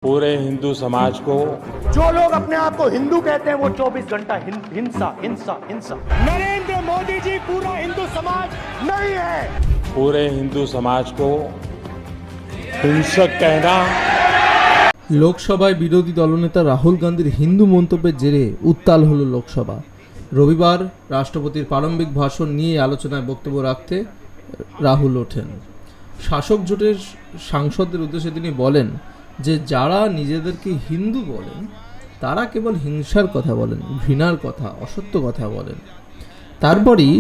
पूरे हिंदू समाज को जो लोग अपने आप को हिंदू कहते हैं वो 24 घंटा हिंसा हिंसा हिंसा। नरेंद्र मोदी जी पूरा हिंदू समाज नहीं है। पूरे हिंदू समाज को हिंसक कहना। লোকসভায় বিরোধী দলনেতা রাহুল গান্ধীর হিন্দু মন্তব্যের জেরে উত্তাল হলো লোকসভা। রবিবার রাষ্ট্রপতির প্রারম্ভিক ভাষণ নিয়ে আলোচনায় বক্তব্য রাখতে রাহুল ওঠেন। শাসক জোটের সাংসদদের উদ্দেশ্যে তিনি বলেন যে যারা নিজেদেরকে হিন্দু বলেন তারা কেবল হিংসার কথা বলেন, ঘৃণার কথা, অসত্য কথা বলেন। তারপরই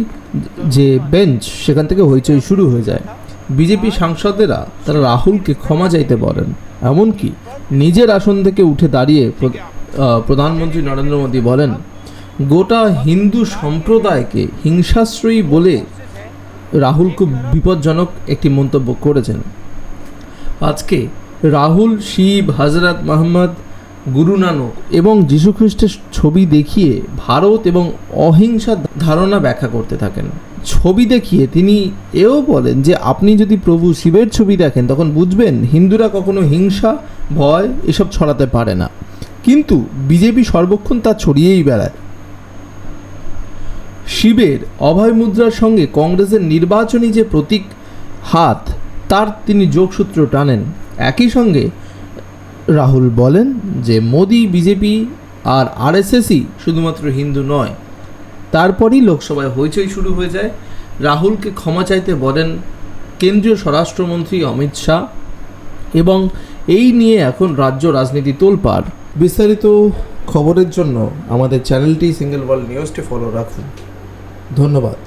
যে বেঞ্চ সেখান থেকে হইচই শুরু হয়ে যায়। বিজেপি সাংসদেরা তারা রাহুলকে ক্ষমা চাইতে বলেন, এমনকি নিজের আসন থেকে উঠে দাঁড়িয়ে প্রধানমন্ত্রী নরেন্দ্র মোদী বলেন গোটা হিন্দু সম্প্রদায়কে হিংসাশ্রয়ী বলে রাহুল খুব বিপজ্জনক একটি মন্তব্য করেছেন। আজকে রাহুল শিব, হজরত মোহাম্মদ, গুরু নানক এবং যীশুখ্রিস্টের ছবি দেখিয়ে ভারত এবং অহিংসার ধারণা ব্যাখ্যা করতে থাকেন। ছবি দেখিয়ে তিনি এও বলেন যে আপনি যদি প্রভু শিবের ছবি দেখেন তখন বুঝবেন হিন্দুরা কখনো হিংসা, ভয় এসব ছড়াতে পারে না, কিন্তু বিজেপি সর্বক্ষণ তা ছড়িয়েই বেড়ায়। শিবের অভয় মুদ্রার সঙ্গে কংগ্রেসের নির্বাচনী যে প্রতীক হাত, তার তিনি যোগসূত্র টানেন। একই সঙ্গে রাহুল বলেন যে মোদি, বিজেপি আর আরএসএসই শুধুমাত্র হিন্দু নয়। তারপরই লোকসভায় হইচই শুরু হয়ে যায়। রাহুলকে ক্ষমা চাইতে বলেন কেন্দ্রীয় স্বরাষ্ট্রমন্ত্রী অমিত শাহ, এবং এই নিয়ে এখন রাজ্য রাজনীতি তোলপাড়। বিস্তারিত খবরের জন্য আমাদের চ্যানেলটি সিঙ্গেল ওয়ার্ল্ড নিউজটি ফলো রাখুন। ধন্যবাদ।